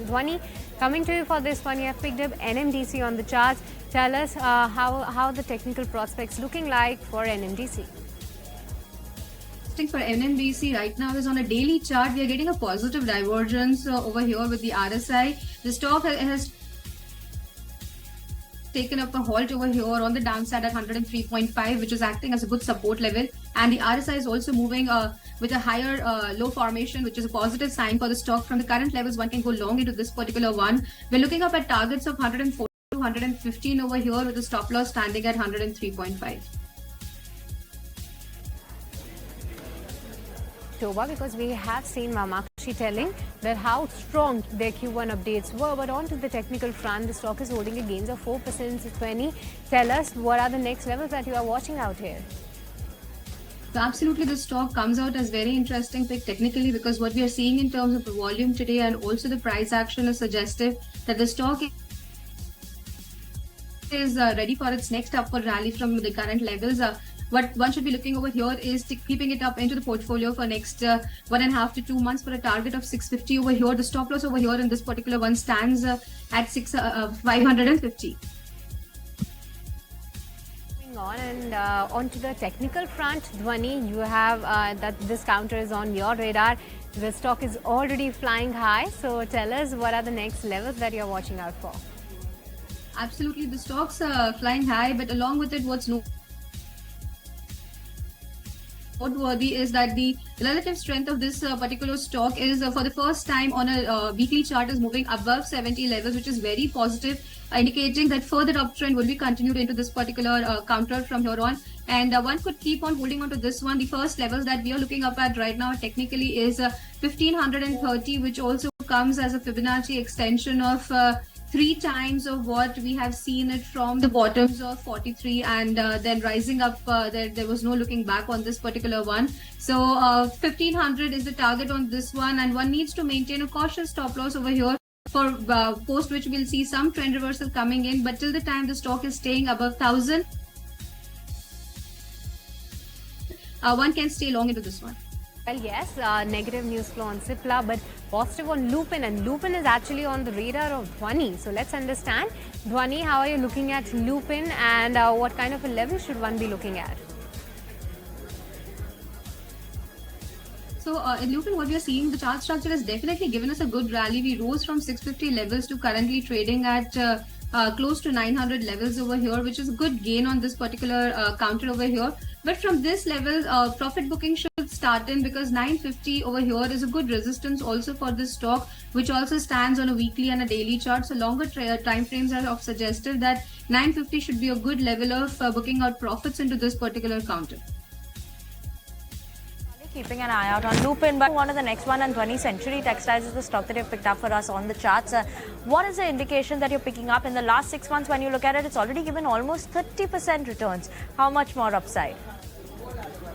Dhwani, coming to you for this one, you have picked up NMDC on the charts. Tell us how the technical prospects looking like for NMDC. For NMDC right now is on a daily chart. We are getting a positive divergence over here with the RSI. The stock has taken up a halt over here on the downside at 103.5, which is acting as a good support level, and the RSI is also moving with a higher low formation, which is a positive sign for the stock. From the current levels, one can go long into this particular one. We're looking up at targets of 104 to 115 over here, with the stop loss standing at 103.5. Because we have seen Mamakshi telling that how strong their Q1 updates were, but on to the technical front, the stock is holding a gains of 4% to 20. Tell us what are the next levels that you are watching out here. So absolutely, the stock comes out as very interesting pick technically, because what we are seeing in terms of the volume today and also the price action is suggestive that the stock is ready for its next upward rally from the current levels. What one should be looking over here is keeping it up into the portfolio for next 1.5 to 2 months for a target of 650 over here. The stop loss over here in this particular one stands at 550. On and onto the technical front, Dhwani, you have that this counter is on your radar. The stock is already flying high. So tell us what are the next levels that you're watching out for. Absolutely, the stock's flying high, but along with it, what's noteworthy is that the relative strength of this particular stock is for the first time on a weekly chart is moving above 70 levels, which is very positive, indicating that further uptrend will be continued into this particular counter from here on. And one could keep on holding on to this one. The first levels that we are looking up at right now technically is 1530, which also comes as a Fibonacci extension of 3 times of what we have seen it from the bottoms of 43, and then rising up. There was no looking back on this particular one. So 1500 is the target on this one, and one needs to maintain a cautious stop loss over here for post which we'll see some trend reversal coming in. But till the time the stock is staying above 1000, one can stay long into this one. Well, yes, negative news flow on Cipla, but positive on Lupin, and Lupin is actually on the radar of Dhwani. So let's understand, Dhwani, how are you looking at Lupin, and what kind of a level should one be looking at? So in Lupin, what we are seeing, the chart structure has definitely given us a good rally. We rose from 650 levels to currently trading at close to 900 levels over here, which is a good gain on this particular counter over here. But from this level, profit booking should start in, because 950 over here is a good resistance also for this stock, which also stands on a weekly and a daily chart. So longer time frames are of suggestive that 950 should be a good level of booking out profits into this particular counter. Keeping an eye out on Lupin, but on to the next one, and Dhwani, Century Textiles is the stock that you've picked up for us on the charts. What is the indication that you're picking up? In the last 6 months, when you look at it, it's already given almost 30% returns. How much more upside?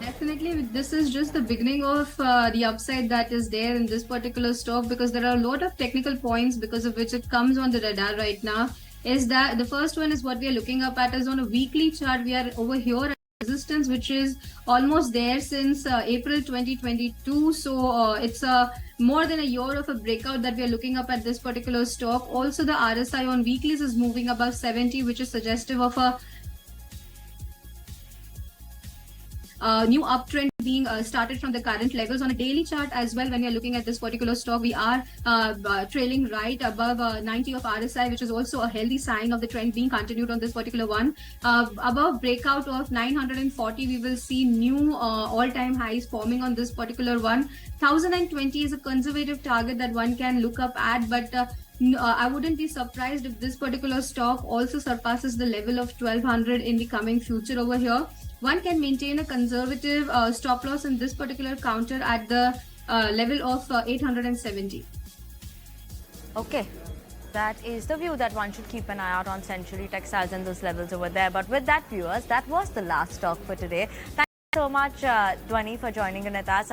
Definitely, this is just the beginning of the upside that is there in this particular stock, because there are a lot of technical points because of which it comes on the radar right now. Is that the first one is what we are looking up at is on a weekly chart. We are over here at resistance, which is almost there since April 2022. So it's more than a year of a breakout that we are looking up at this particular stock. Also, the RSI on weeklies is moving above 70, which is suggestive of a new uptrend being started from the current levels. On a daily chart as well, when we are looking at this particular stock, we are trailing right above 90 of RSI, which is also a healthy sign of the trend being continued on this particular one. Above breakout of 940, we will see new all-time highs forming on this particular one. 1020 is a conservative target that one can look up at, but I wouldn't be surprised if this particular stock also surpasses the level of 1200 in the coming future over here. One can maintain a conservative stop loss in this particular counter at the level of 870. Okay, that is the view that one should keep an eye out on Century Textiles and those levels over there. But with that, viewers, that was the last stock for today. Thank you so much, Dhwani, for joining in with us.